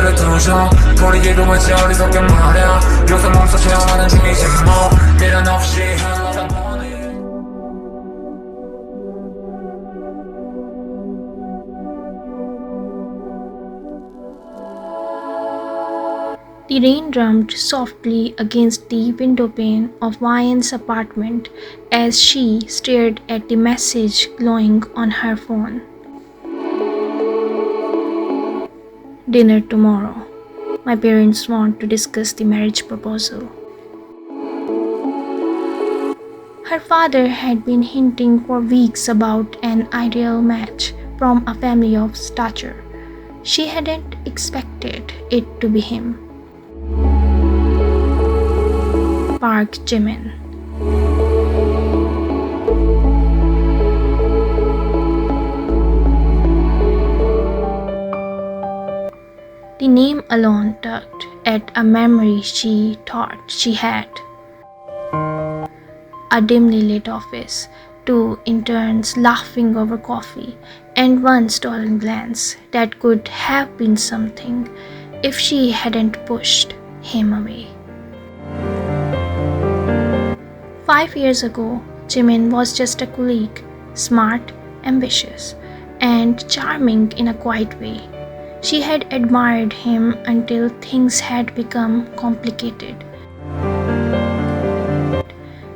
노래를 들으셔 버리기도 했지 어리석게 말야 요새 몸소 체험하는 중이지 뭐 미련 없이 흘러다 보니 The rain drummed softly against the windowpane of Ryan's apartment as she stared at the message glowing on her phone. Dinner tomorrow. My parents want to discuss the marriage proposal. Her father had been hinting for weeks about an ideal match from a family of stature. She hadn't expected it to be him. Park Jimin. The name alone tugged at a memory she thought she had. A dimly lit office, 2 interns laughing over coffee, and one stolen glance that could have been something if she hadn't pushed him away. 5 years ago, Jimin was just a colleague, smart, ambitious, and charming in a quiet way. She had admired him until things had become complicated.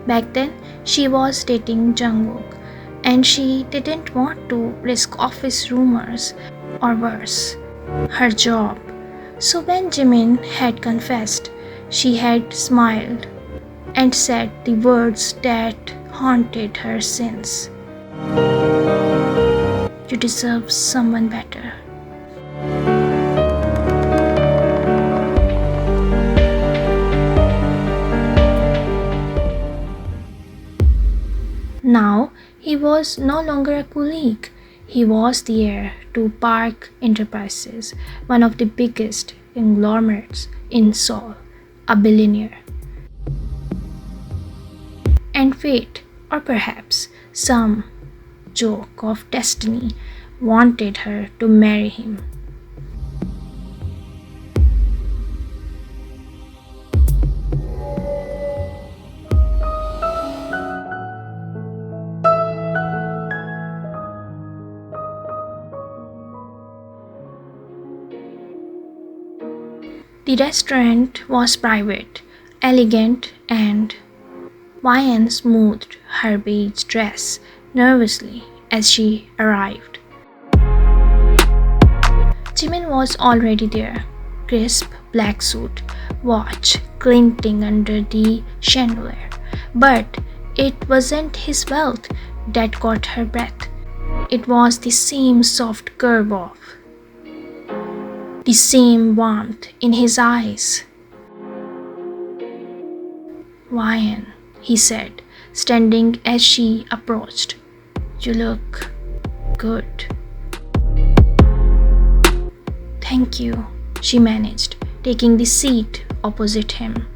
Back then, she was dating Jungkook, and she didn't want to risk office rumors or worse, her job. So when Jimin had confessed, she had smiled and said the words that haunted her since. You deserve someone better. Now, he was no longer a colleague. He was the heir to Park Enterprises, one of the biggest conglomerates in Seoul, a billionaire. And fate, or perhaps some joke of destiny, wanted her to marry him. The restaurant was private, elegant, and Ryan smoothed her beige dress nervously as she arrived. Jimin was already there, crisp black suit, watch glinting under the chandelier. But it wasn't his wealth that caught her breath. It was the same soft curve of, the same warmth in his eyes. Ryan, he said, standing as she approached. You look good. Thank you, she managed, taking the seat opposite him.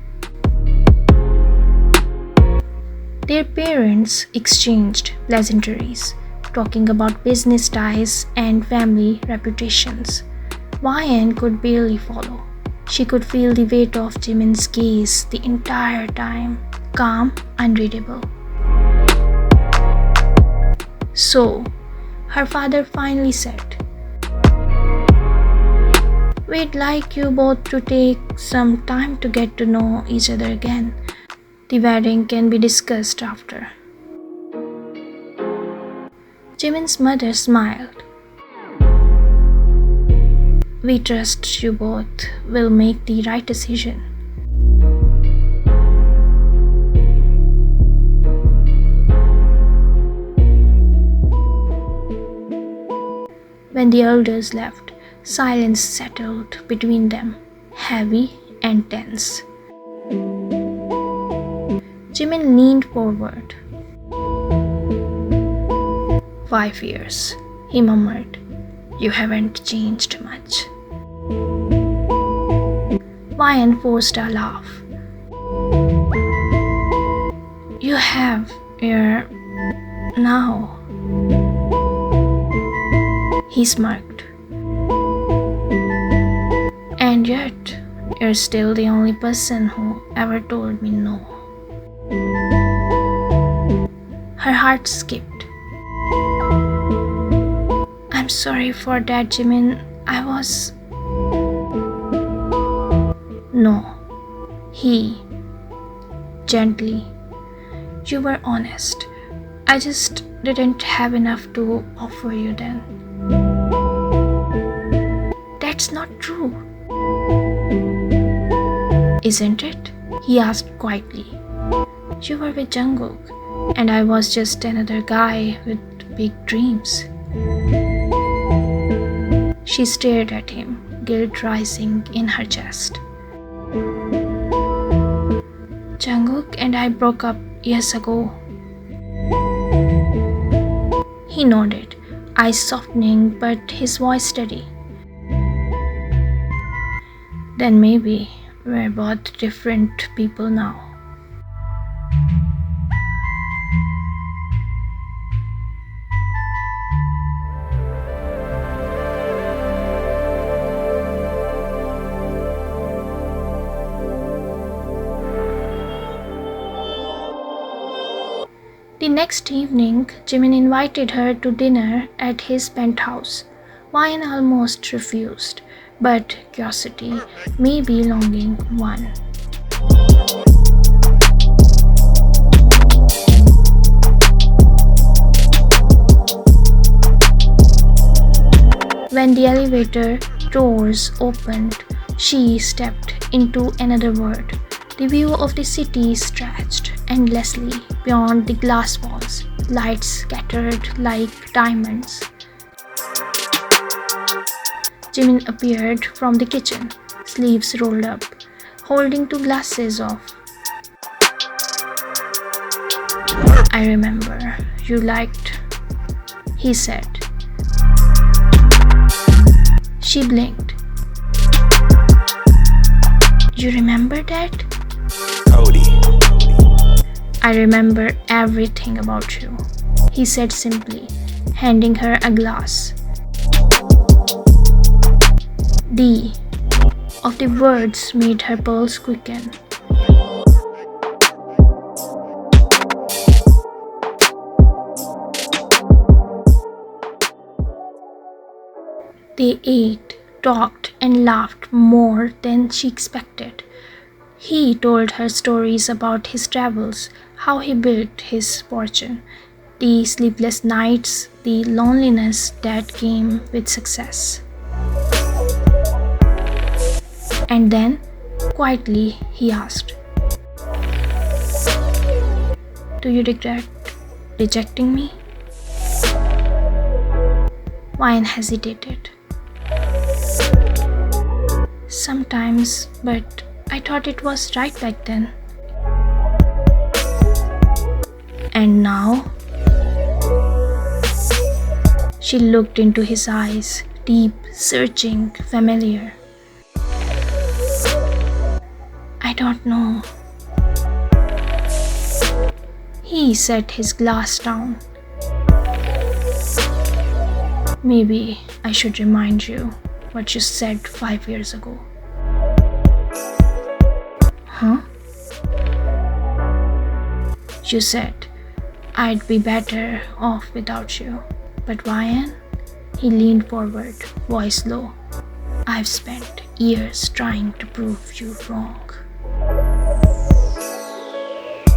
Their parents exchanged pleasantries, talking about business ties and family reputations. Ryan could barely follow. She could feel the weight of Jimin's gaze the entire time, calm, unreadable. So, her father finally said, we'd like you both to take some time to get to know each other again. The wedding can be discussed after. Jimin's mother smiled. We trust you both will make the right decision. When the elders left, silence settled between them, heavy and tense. Jimin leaned forward. 5 years, he murmured. You haven't changed much. Ryan forced a laugh. You have your now. He smirked. And yet, you're still the only person who ever told me no. Her heart skipped. I'm sorry for that, Jimin. I was... No. He... Gently. You were honest. I just didn't have enough to offer you then. That's not true. Isn't it? He asked quietly. You were with Jungkook, and I was just another guy with big dreams. She stared at him, guilt rising in her chest. Jungkook and I broke up years ago. He nodded, eyes softening but his voice steady. Then maybe we're both different people now. The next evening, Jimin invited her to dinner at his penthouse. Wine almost refused, but curiosity, maybe longing, won. When the elevator doors opened, she stepped into another world. The view of the city stretched endlessly beyond the glass walls, lights scattered like diamonds. Jimin appeared from the kitchen, sleeves rolled up, holding two glasses of. I remember you liked, he said. She blinked. You remember that? I remember everything about you, he said simply, handing her a glass. The of the words made her pulse quicken. They ate, talked, and laughed more than she expected. He told her stories about his travels, how he built his fortune, the sleepless nights, the loneliness that came with success. And then, quietly, he asked, do you regret rejecting me? Wine hesitated. Sometimes, but I thought it was right back then. And now? She looked into his eyes, deep, searching, familiar. I don't know. He set his glass down. Maybe I should remind you what you said 5 years ago. Huh? You said I'd be better off without you. But Ryan? He leaned forward, voice low. I've spent years trying to prove you wrong.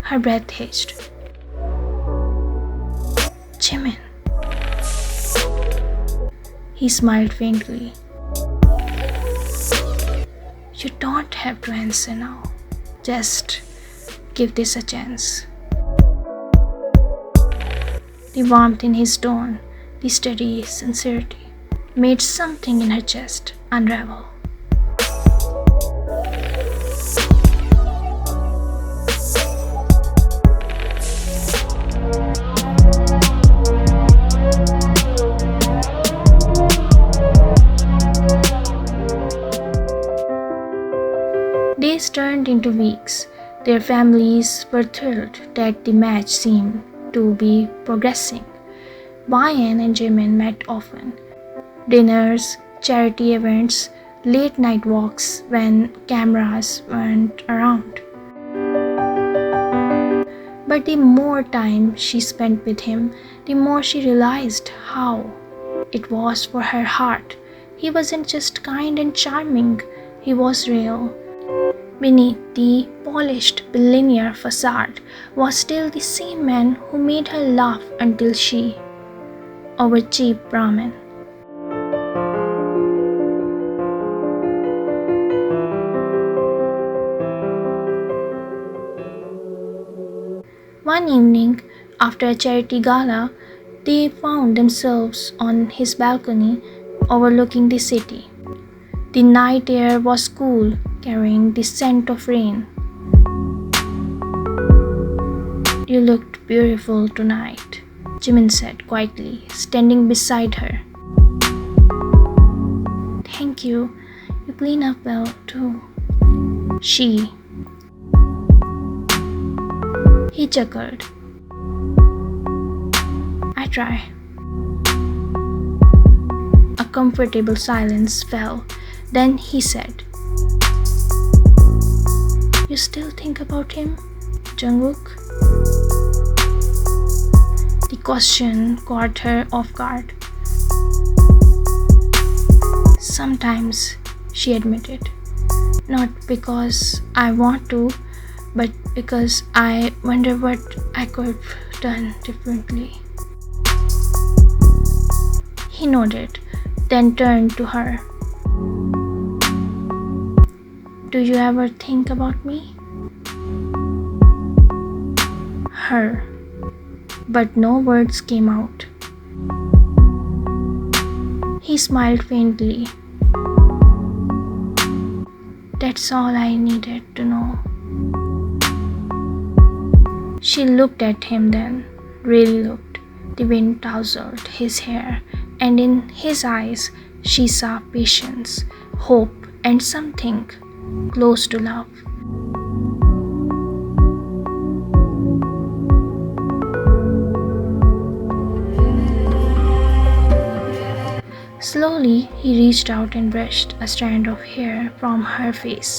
Her breath hitched. Jimin. He smiled faintly. You don't have to answer now. Just give this a chance. The warmth in his tone, the steady sincerity, made something in her chest unravel. Days turned into weeks. Their families were thrilled that the match seemed to be progressing. Ryan and Jimin met often. Dinners, charity events, late night walks when cameras weren't around. But the more time she spent with him, the more she realized how it was for her heart. He wasn't just kind and charming, he was real. Beneath the polished billionaire facade was still the same man who made her laugh until she over cheap ramen. One evening, after a charity gala, they found themselves on his balcony overlooking the city. The night air was cool, carrying the scent of rain. "You looked beautiful tonight," Jimin said quietly, standing beside her. "Thank you. You clean up well too." He chuckled. "I try." A comfortable silence fell. Then he said, "You still think about him, Jungkook?" The question caught her off guard. "Sometimes," she admitted. "Not because I want to, but because I wonder what I could have done differently." He nodded, then turned to her. "Do you ever think about me?" Her, but no words came out. He smiled faintly. "That's all I needed to know." She looked at him then, really looked. The wind tousled his hair, and in his eyes she saw patience, hope, and something close to love. Slowly, he reached out and brushed a strand of hair from her face.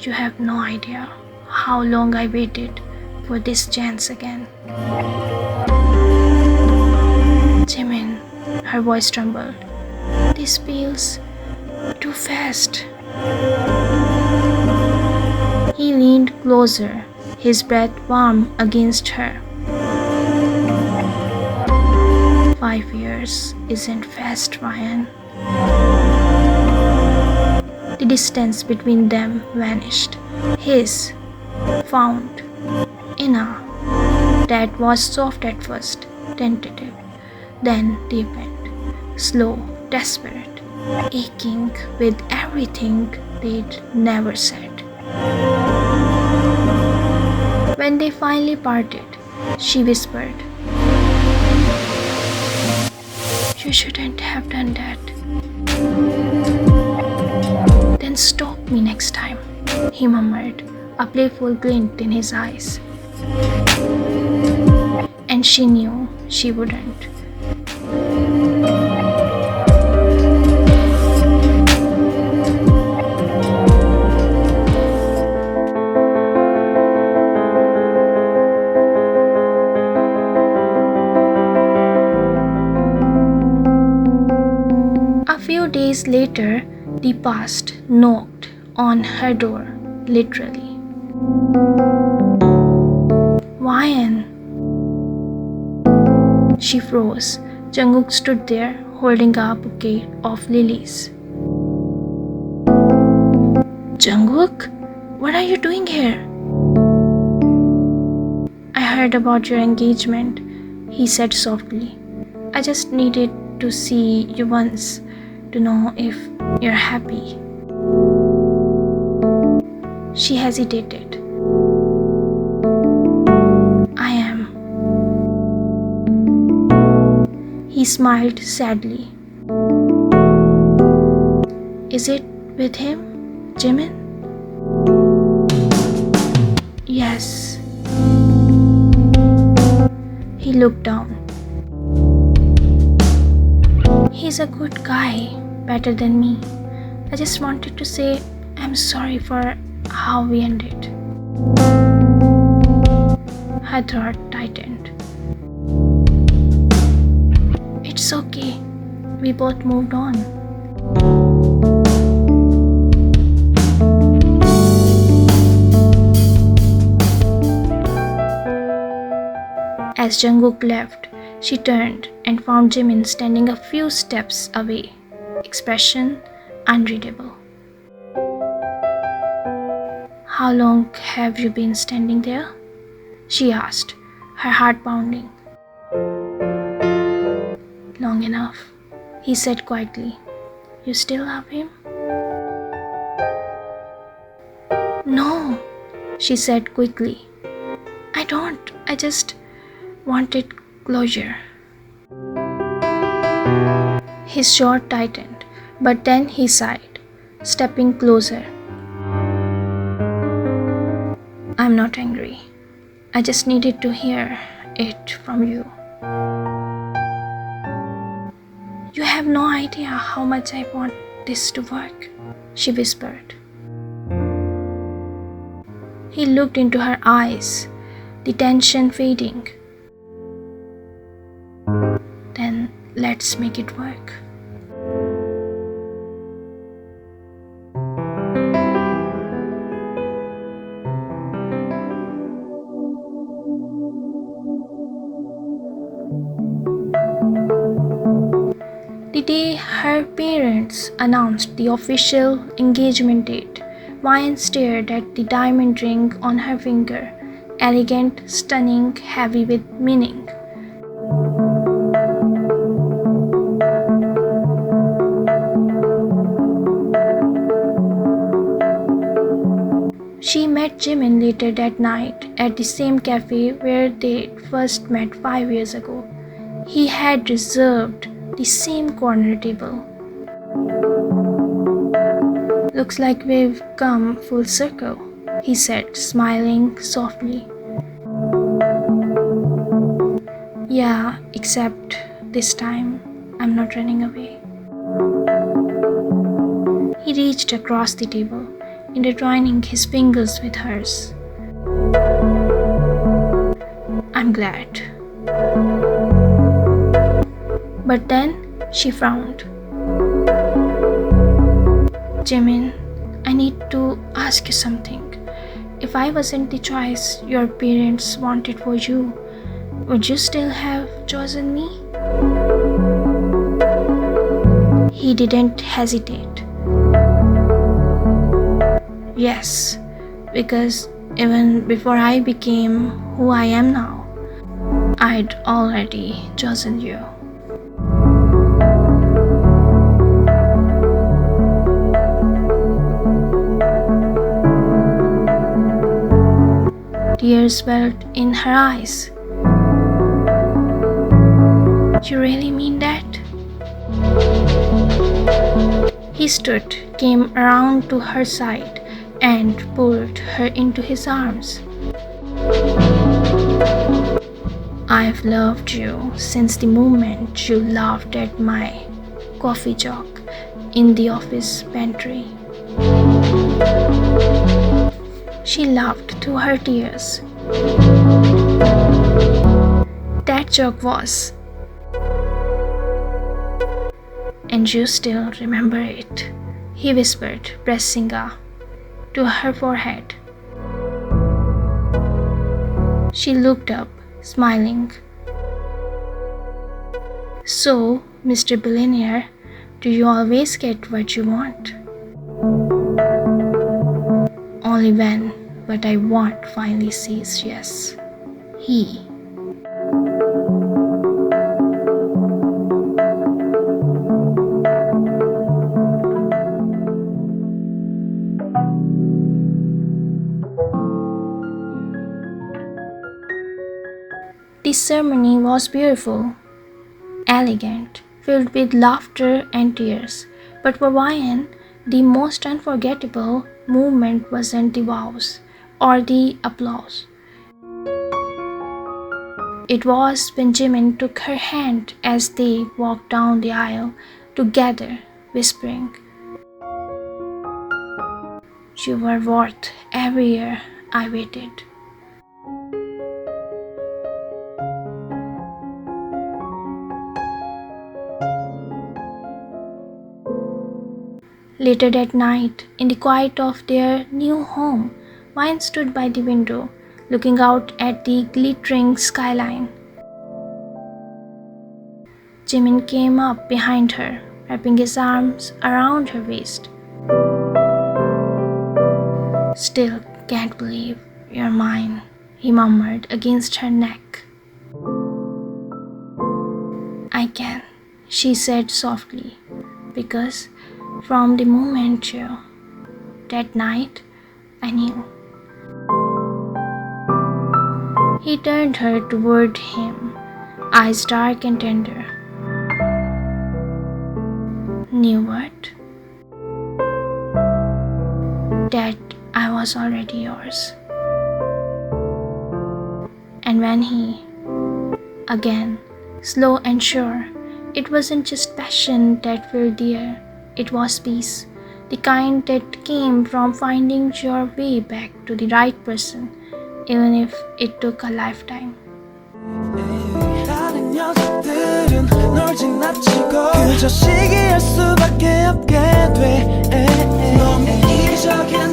"You have no idea how long I waited for this chance again." "Jimin," her voice trembled. "This feels too fast." He leaned closer, his breath warm against her. 5 years isn't fast, Ryan." The distance between them vanished. His found Inna that was soft at first, tentative, then deepened, slow, desperate, aching with everything they'd never said. When they finally parted, she whispered, "You shouldn't have done that." "Then stop me next time," he murmured, a playful glint in his eyes. And she knew she wouldn't. A few days later, the past knocked on her door, literally. "Ryan." She froze. Jungkook stood there, holding a bouquet of lilies. "Jungkook, what are you doing here?" "I heard about your engagement," he said softly. "I just needed to see you once, to know if you're happy." She hesitated. "I am." He smiled sadly. "Is it with him, Jimin?" "Yes." He looked down. "He's a good guy," better than me. I just wanted to say I'm sorry for how we ended. Her throat tightened. It's okay. We both moved on. As Jungkook left, she turned and found Jimin standing a few steps away, expression unreadable. How long have you been standing there? She asked, her heart pounding. Long enough, he said quietly. You still love him? No, she said quickly. I don't. I just wanted closure. His jaw tightened, but then he sighed, stepping closer. I'm not angry. I just needed to hear it from you. You have no idea how much I want this to work, she whispered. He looked into her eyes, the tension fading. Then let's make it work. The day her parents announced the official engagement date, Ryan stared at the diamond ring on her finger, elegant, stunning, heavy with meaning. She met Jimin later that night at the same cafe where they first met 5 years ago. He had reserved the same corner table. Looks like we've come full circle, he said, smiling softly. Yeah, except this time I'm not running away. He reached across the table, intertwining his fingers with hers. I'm glad. But then she frowned. Jimin, I need to ask you something. If I wasn't the choice your parents wanted for you, would you still have chosen me? He didn't hesitate. Yes, because even before I became who I am now, I'd already chosen you. Tears welled in her eyes. You really mean that? He stood, came around to her side, and pulled her into his arms. I've loved you since the moment you laughed at my coffee jug in the office pantry. She laughed through her tears. That joke was. And you still remember it, he whispered, pressing to her forehead. She looked up, smiling. So, Mr. Billionaire, do you always get what you want? Only when what I want finally says yes. He. The ceremony was beautiful, elegant, filled with laughter and tears. But for Ryan, the most unforgettable moment wasn't the vows or the applause. It was when Jimin took her hand as they walked down the aisle together whispering, "You were worth every year I waited." Later that night, in the quiet of their new home, Vine stood by the window, looking out at the glittering skyline. Jimin came up behind her, wrapping his arms around her waist. "Still can't believe you're mine," he murmured against her neck. "I can," she said softly, "because from the moment that night, I knew." He turned her toward him, eyes dark and tender. "Knew what?" "That I was already yours." And when he, again, slow and sure, it wasn't just passion that filled the air, it was peace, the kind that came from finding your way back to the right person, even if it took a lifetime. 다른 녀석들은 널 지나치고 그저 시기할 수밖에 없게 돼. 너무 이기적인